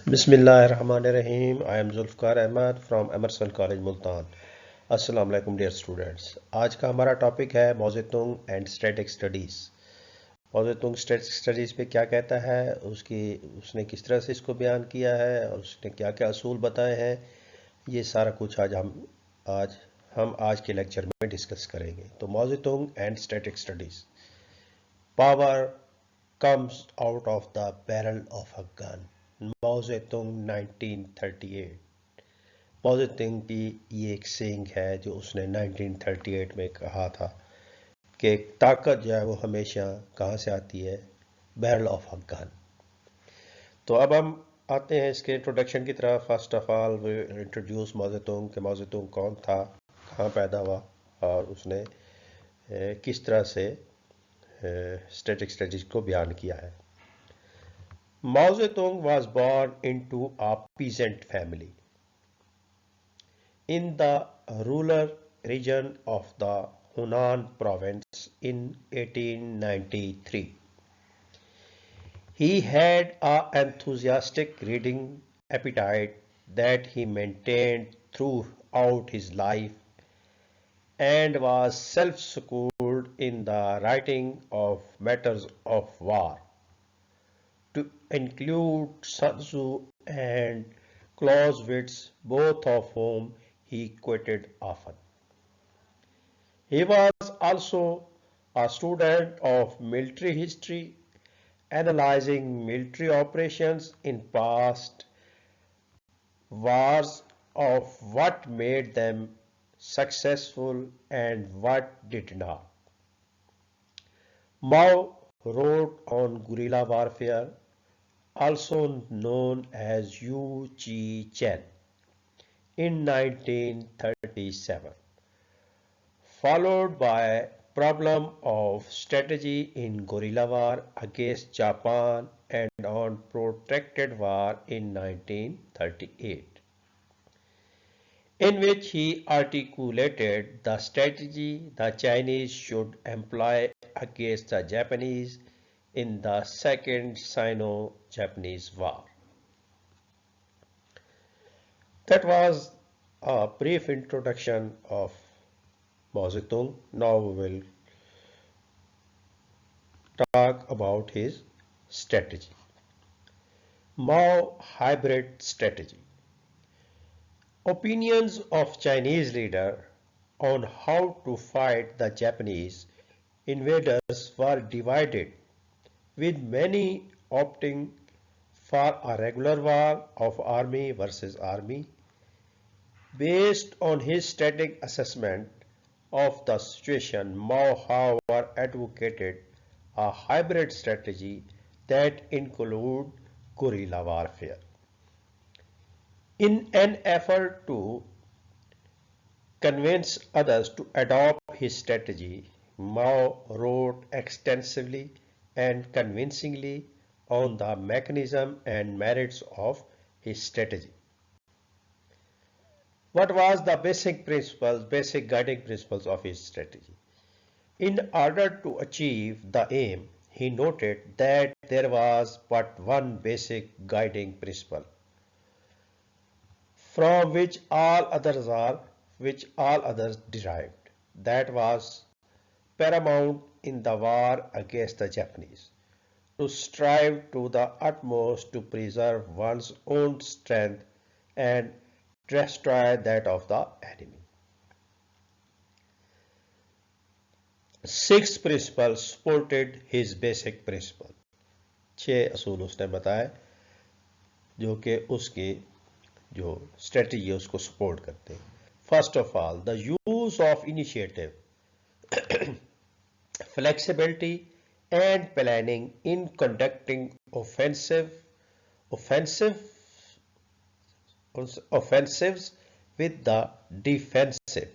बिस्मिल्लाहिर्रहमानिर्रहीम। I am Zulfiqar Ahmed from Emerson College Multan. अस्सलाम वालेकुम डियर स्टूडेंट्स। आज का हमारा टॉपिक है Mao Zedong and static studies. Mao Zedong static studies पे क्या कहता है, उसने किस तरह से इसको बयान किया है और उसने क्या क्या असूल बताए हैं, ये सारा कुछ आज के लेक्चर में डिस्कस करेंगे। तो Mao Zedong and static studies. Power comes out of the barrel of a gun। Mao Zedong 1938। Mao Zedong की ये एक सेइंग है जो उसने 1938 में कहा था कि ताकत जो है वो हमेशा कहाँ से आती है, बैरल ऑफ अ गन। तो अब हम आते हैं इसके इंट्रोडक्शन की तरफ। First of all we introduce Mao Zedong कि माओ ज़ेतुंग कौन था, कहाँ पैदा हुआ और उसने किस तरह से स्टैटिक स्टडीज को बयान किया है। Mao Zedong was born into a peasant family in the rural region of the Hunan province in 1893. He had an enthusiastic reading appetite that he maintained throughout his life and was self-schooled in the writing of matters of war, to include Sun Tzu and Clausewitz, both of whom he quoted often. He was also a student of military history, analyzing military operations in past wars of what made them successful and what did not. Mao wrote on guerrilla warfare, also known as Yu Chi Chen, in 1937, followed by problem of strategy in guerrilla war against Japan and on protracted war in 1938, in which he articulated the strategy the Chinese should employ against the Japanese in the Second Sino-Japanese War. That was a brief introduction of Mao Zedong. Now we will talk about his strategy. Mao hybrid strategy. Opinions of Chinese leader on how to fight the Japanese invaders were divided, with many opting for a regular war of army versus army. Based on his static assessment of the situation, Mao, however, advocated a hybrid strategy that included guerrilla warfare. In an effort to convince others to adopt his strategy, Mao wrote extensively and convincingly on the mechanism and merits of his strategy. What was the basic guiding principles of his strategy? In order to achieve the aim, he noted that there was but one basic guiding principle, from which all others derived. That was paramount in the war against the Japanese, to strive to the utmost to preserve one's own strength and destroy that of the enemy. 6 principles supported his basic principle. 6 असूल उसने बताए जो कि उसकी जो strategy है उसको support करते हैं. First of all, the use of initiative, flexibility and planning in conducting offensives with the defensive,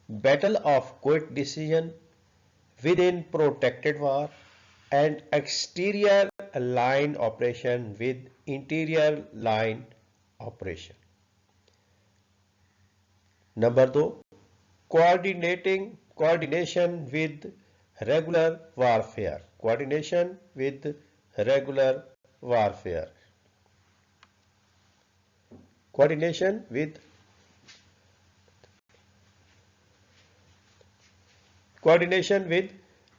battle of quick decision within protected war, and exterior line operation with interior line operation. Number 2, coordination with regular warfare. coordination with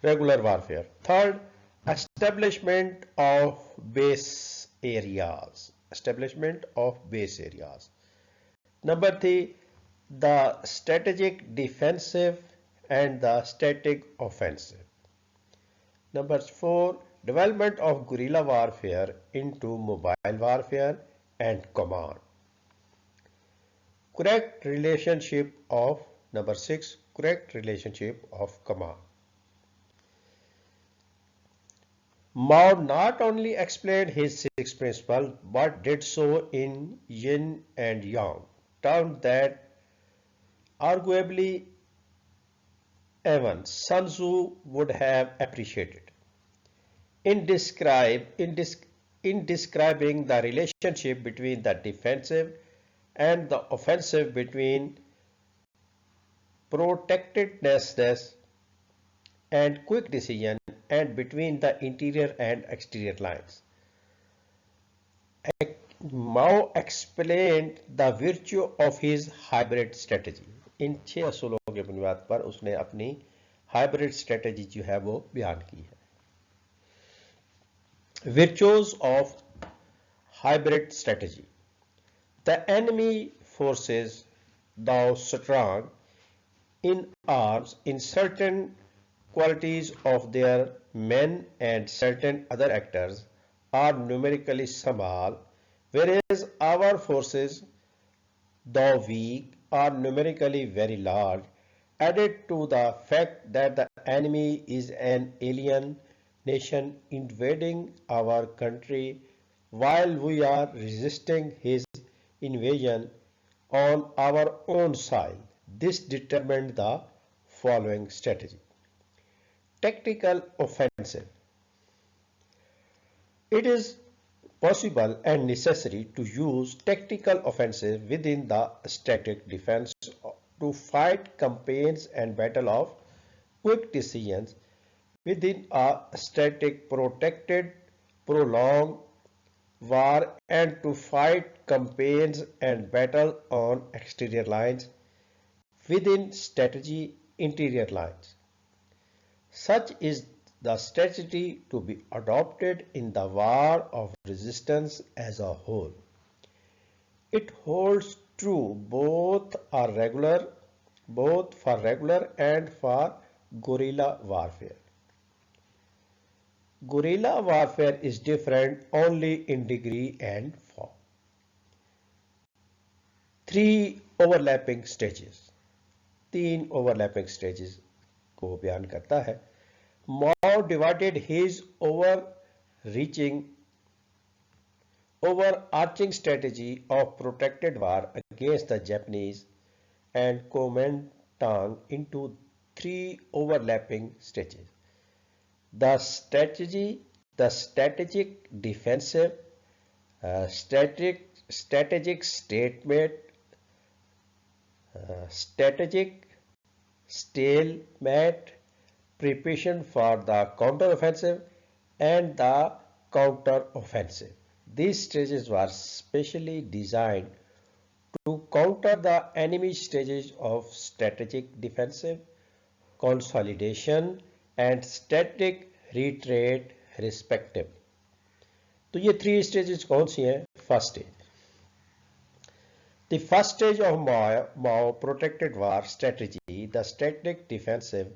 regular warfare. Third, establishment of base areas. Establishment of base areas. Number three, the strategic defensive and the static offensive. Number four, development of guerrilla warfare into mobile warfare and command. Correct relationship of number six, correct relationship of command. Mao not only explained his six principles but did so in yin and yang, terms that arguably even Sun Tzu would have appreciated. In describing the relationship between the defensive and the offensive, between protectedness and quick decision, and between the interior and exterior lines. Mao explained the virtue of his hybrid strategy. इन 6 असूलों के बुनियाद पर उसने अपनी hybrid strategy जो है वो बयान की है. Virtues of hybrid strategy. The enemy forces, though strong in arms, in certain qualities of their men and certain other actors, are numerically small, whereas our forces, though weak, are numerically very large, added to the fact that the enemy is an alien nation invading our country while we are resisting his invasion on our own soil. This determined the following strategy. Tactical offensive. It is possible and necessary to use tactical offensive within the static defense to fight campaigns and battle of quick decisions within a static protected prolonged war, and to fight campaigns and battle on exterior lines within strategy interior lines. Such is the strategy to be adopted in the war of resistance as a whole. It holds true both for regular and for guerrilla warfare. Guerrilla warfare is different only in degree and form. 3 overlapping stages. 3 overlapping stages को बयान करता है. Mao divided his overarching strategy of protracted war against the Japanese and Kuomintang into 3 overlapping stages. The strategic defensive, strategic stalemate, preparation for the counter-offensive, and the counter-offensive. These stages were specially designed to counter the enemy stages of strategic defensive, consolidation, and static retreat respectively. तो ये 3 stages कौन सी हैं? First stage. The first stage of Mao protracted war strategy, the static defensive,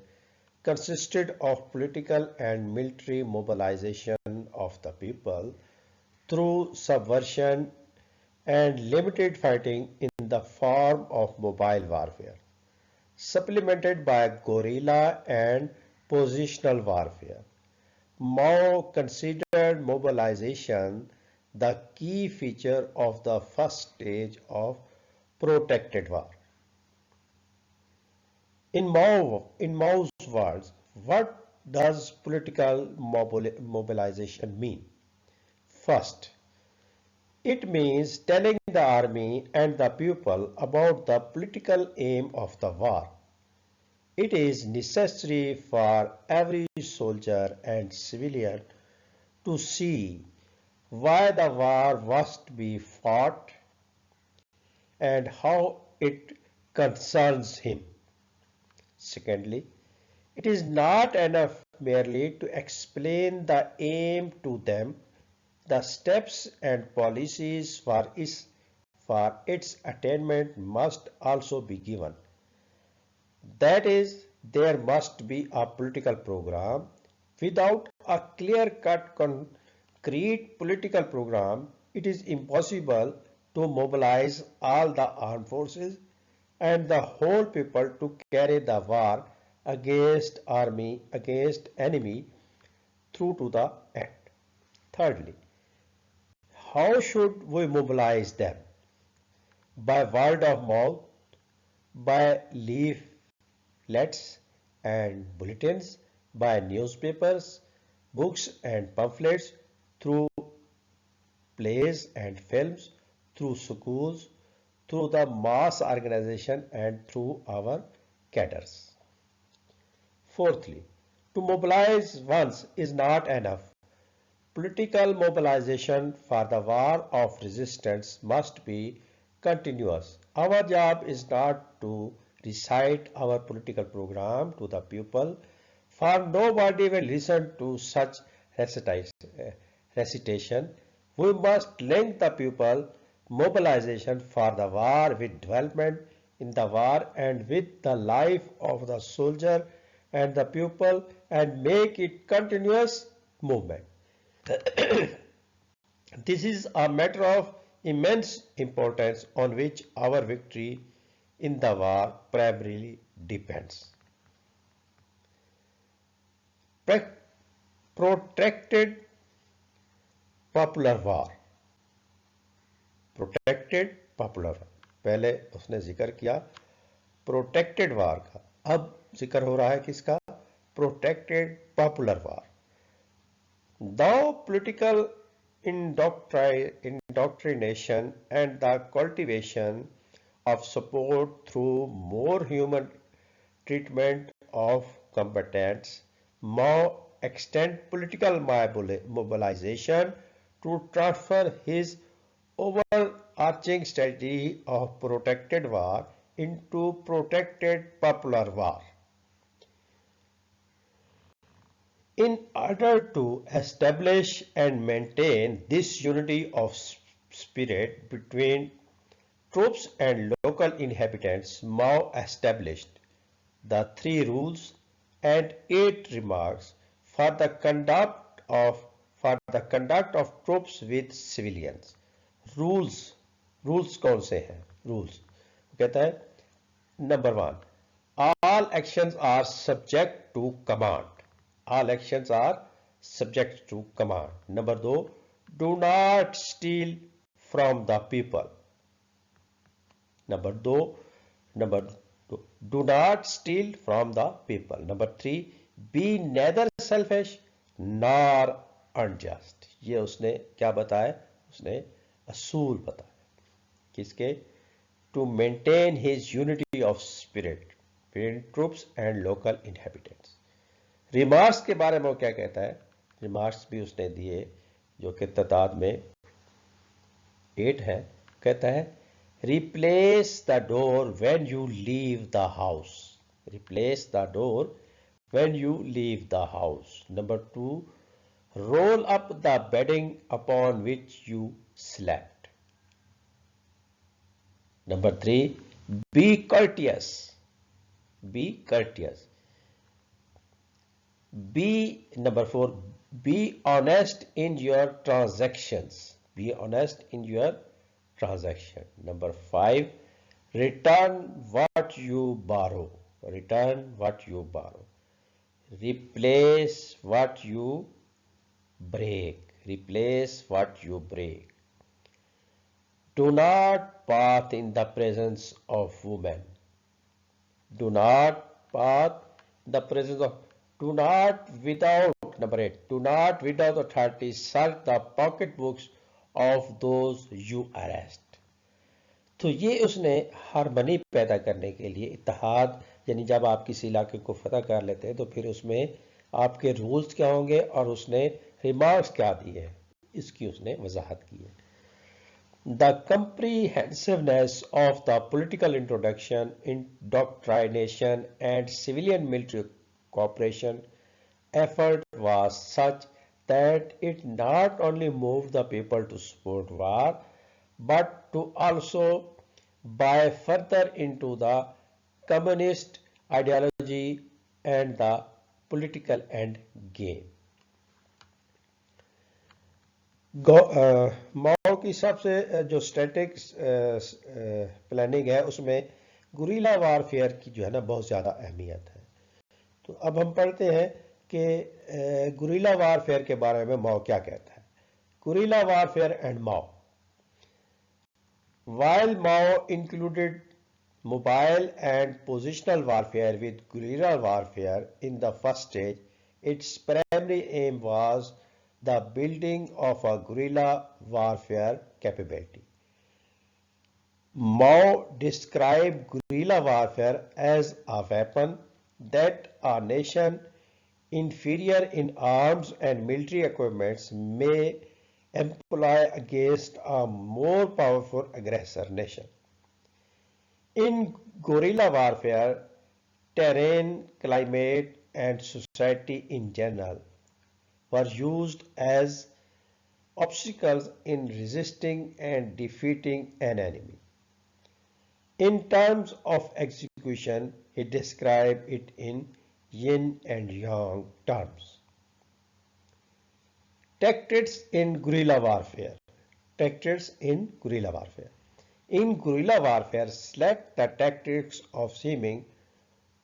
consisted of political and military mobilization of the people through subversion and limited fighting in the form of mobile warfare, supplemented by guerrilla and positional warfare. Mao considered mobilization the key feature of the first stage of protracted war. In Mao's words, what does political mobilization mean? First, it means telling the army and the people about the political aim of the war. It is necessary for every soldier and civilian to see why the war must be fought and how it concerns him. Secondly, it is not enough merely to explain the aim to them. The steps and policies for its attainment must also be given. That is, there must be a political program. Without a clear-cut, concrete political program, it is impossible to mobilize all the armed forces and the whole people to carry the war against enemy through to the end. Thirdly, how should we mobilize them? By word of mouth, by leaflets and bulletins, by newspapers, books and pamphlets, through plays and films, through schools, through the mass organization and through our cadres. Fourthly, to mobilize once is not enough. Political mobilization for the war of resistance must be continuous. Our job is not to recite our political program to the people, for nobody will listen to such recitation. We must link the people mobilization for the war with development in the war and with the life of the soldier and the pupil and make it continuous movement. This is a matter of immense importance on which our victory in the war primarily depends. Protracted popular war. Protected popular, पहले उसने जिक्र किया protected वार का, अब जिक्र हो रहा है किसका? Protected popular war. Though political indoctrination and the cultivation of support through more human treatment of combatants may extend political mobilization to transfer his overarching strategy of protected war into protected popular war. In order to establish and maintain this unity of spirit between troops and local inhabitants, Mao established the 3 rules and 8 remarks for the conduct of troops with civilians. Rules कौन से हैं? Rules कहता है number 1, all actions are subject to command. All actions are subject to command. Number 2, do not steal from the people. Number 2, do not steal from the people. Number 3, be neither selfish nor unjust. ये उसने क्या बताया? उसने असूल बताया किसके? To maintain his unity of spirit between troops and local inhabitants. Remarks के बारे में वो क्या कहता है? रिमार्क्स भी उसने दिए जो कि तादाद में 8 है. कहता है replace the door when you leave the house. Replace the door when you leave the house. Number 2, roll up the bedding upon which you slept. Number 3, be courteous. Be courteous. Number 4, be honest in your transactions. Be honest in your transaction. Number 5, return what you borrow. Return what you borrow. Replace what you break. Replace what you break. Do not bath in the presence of women. Do not bath in the presence of. Do not without. Number 8. Do not without authority search the pocket books of those you arrest. तो ये उसने harmony पैदा करने के लिए इत्तेहाद, यानी जब आप किसी इलाके को फतह कर लेते हैं तो फिर उसमें आपके रूल्स क्या होंगे और उसने रिमार्क्स क्या दिए हैं इसकी उसने वजाहत की है. The comprehensiveness of the political introduction, indoctrination, and civilian military cooperation effort was such that it not only moved the people to support war, but to also buy further into the communist ideology and the political end game. माओ की सबसे जो static planning है उसमें गुरीला warfare की जो है ना बहुत ज़्यादा अहमियत है। तो अब हम पढ़ते हैं कि गुरीला वारफेयर के बारे में माओ क्या कहता है। Guerrilla warfare and Mao. While Mao included mobile and positional warfare with guerrilla warfare in the first stage, its primary aim was the building of a guerrilla warfare capability. Mao described guerrilla warfare as a weapon that a nation inferior in arms and military equipments may employ against a more powerful aggressor nation. In guerrilla warfare, terrain, climate, and society in general were used as obstacles in resisting and defeating an enemy. In terms of execution, he described it in yin and yang terms. Tactics in guerrilla warfare. Tactics in guerrilla warfare. In guerrilla warfare, select the tactics of seeming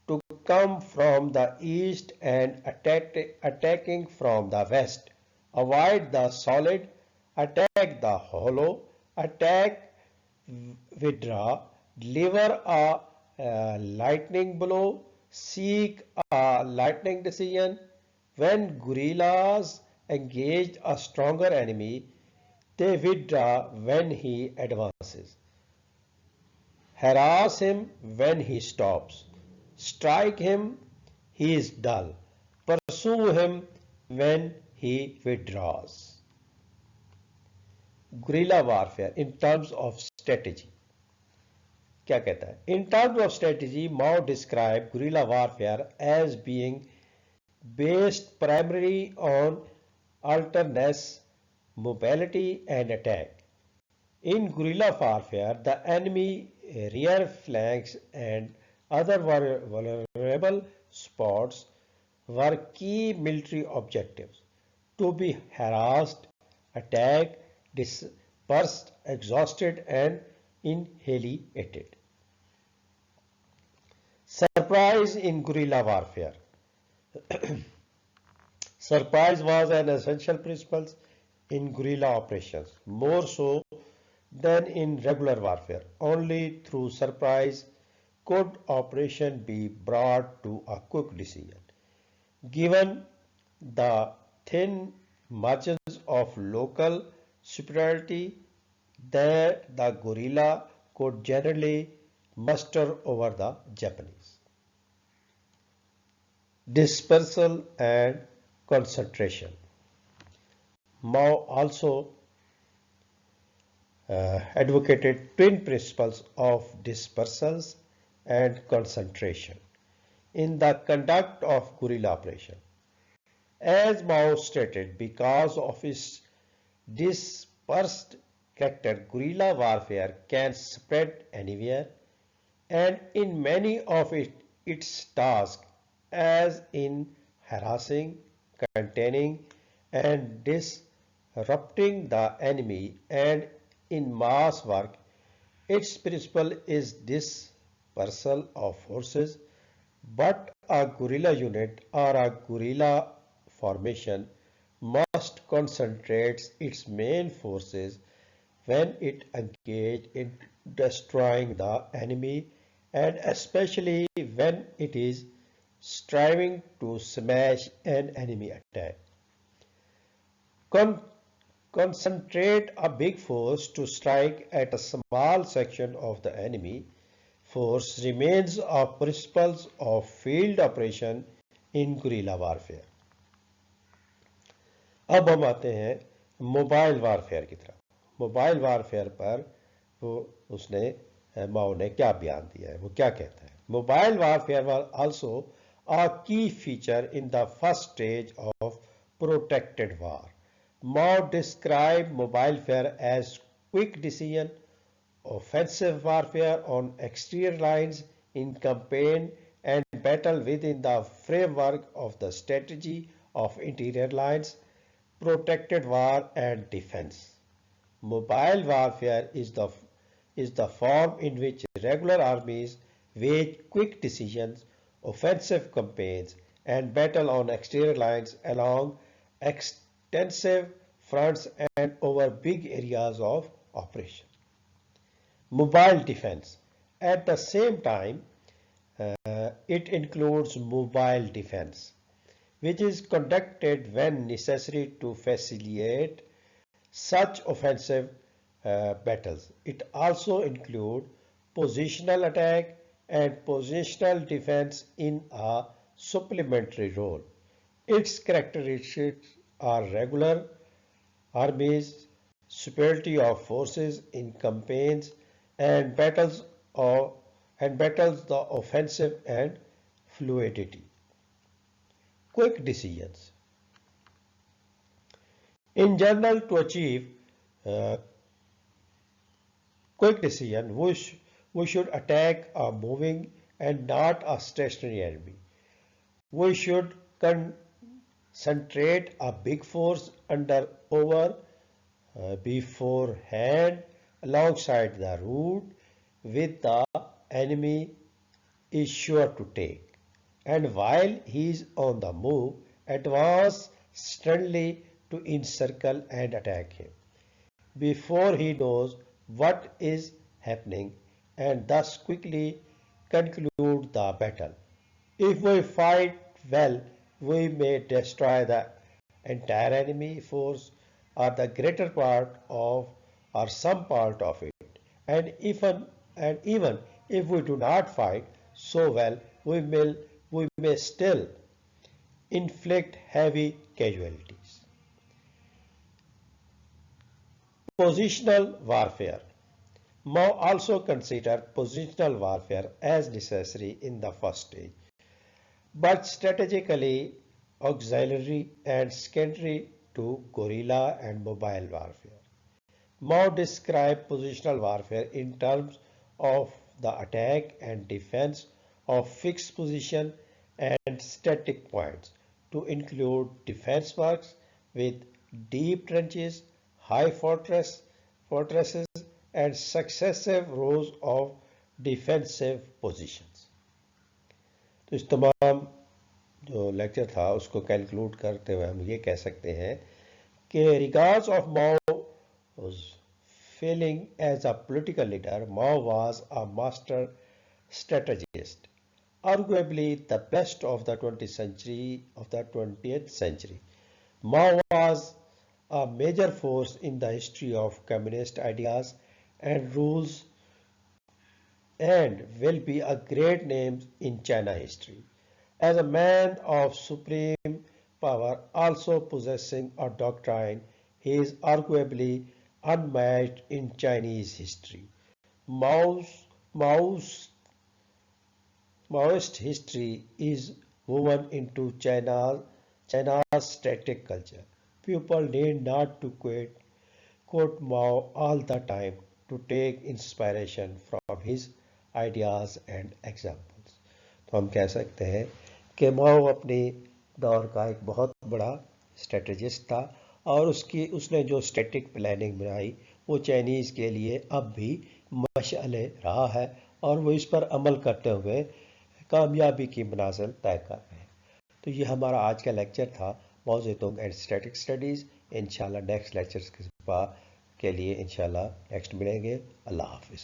to come from the east and attacking from the west. Avoid the solid, attack the hollow, attack, withdraw, deliver a lightning blow, seek a lightning decision. When guerrillas engage a stronger enemy, they withdraw when he advances. Harass him when he stops. Strike him, he is dull. Pursue him when he withdraws. Guerrilla warfare in terms of strategy. क्या कहता है? In terms of strategy, Mao described guerrilla warfare as being based primarily on alternate mobility and attack. In guerrilla warfare, the enemy rear flanks and other vulnerable spots were key military objectives to be harassed, attacked, dispersed, exhausted, and annihilated. Surprise in guerrilla warfare. Surprise was an essential principle in guerrilla operations, more so than in regular warfare. Only through surprise could operation be brought to a quick decision. Given the thin margins of local superiority that the guerrilla could generally muster over the Japanese. Dispersal and concentration. Mao also advocated twin principles of dispersals and concentration in the conduct of guerrilla operation. As Mao stated, because of its dispersed character, guerrilla warfare can spread anywhere, and in many of its tasks, as in harassing, containing, and disrupting the enemy, and in mass work, its principle is dispersal of forces, but a guerrilla unit or a guerrilla formation must concentrate its main forces when it engages in destroying the enemy, and especially when it is striving to smash an enemy attack. Concentrate a big force to strike at a small section of the enemy force remains a principles of field operation in guerrilla warfare. अब हम आते हैं mobile warfare की तरफ। Mobile warfare पर वो उसने माओ ने क्या बयान दिया है, वो क्या कहता है। Mobile warfare was also a key feature in the first stage of protracted war. Mao described mobile warfare as quick decision, offensive warfare on exterior lines in campaign and battle within the framework of the strategy of interior lines, protected war and defense. Mobile warfare is the form in which regular armies wage quick decisions, offensive campaigns, and battle on exterior lines along extensive fronts and over big areas of operation. Mobile defense. At the same time, it includes mobile defense, which is conducted when necessary to facilitate such offensive battles. It also includes positional attack and positional defense in a supplementary role. Its characteristics are regular armies, superiority of forces in campaigns, and battles the offensive and fluidity. Quick decisions. In general, to achieve uh, quick decision, we should attack a moving and not a stationary enemy. We should concentrate a big force under over beforehand alongside the route with the enemy is sure to take. And while he is on the move, advance sternly to encircle and attack him before he knows what is happening and thus quickly conclude the battle. If we fight well, we may destroy the entire enemy force or the greater part of or some part of it. And even if we do not fight so well, we may still inflict heavy casualties. Positional warfare. Mao also considered positional warfare as necessary in the first stage, but strategically auxiliary and secondary to guerrilla and mobile warfare. Mao described positional warfare in terms of the attack and defense of fixed position and static points to include defense works with deep trenches, high fortresses and successive rows of defensive positions. तो इस तमाम जो lecture था उसको conclude करते हुए हम ये कह सकते हैं कि regards of Mao was failing as a political leader, Mao was a master strategist, arguably the best of the 20th century. Mao was a major force in the history of communist ideas and rules and will be a great name in China history. As a man of supreme power, also possessing a doctrine, he is arguably unmatched in Chinese history. Maoist history is woven into China's static culture. People need not to quote Mao all the time to take inspiration from his ideas and examples. तो हम कह सकते हैं कि माओ अपने दौर का एक बहुत बड़ा स्ट्रेटजिस्ट था और उसने जो स्टैटिक प्लानिंग बनाई वो चाइनीज़ के लिए अब भी मशअले रहा है और वो इस पर अमल करते हुए कामयाबी की मनाजिल तय कर रहे हैं। तो ये हमारा आज का लेक्चर था माओ ज़ेडुंग एंड स्टैटिक स्टडीज़। इंशाल्लाह नेक्स्ट लेक्चर्स के लिए इंशाल्लाह नेक्स्ट मिलेंगे। अल्लाह हाफिज़।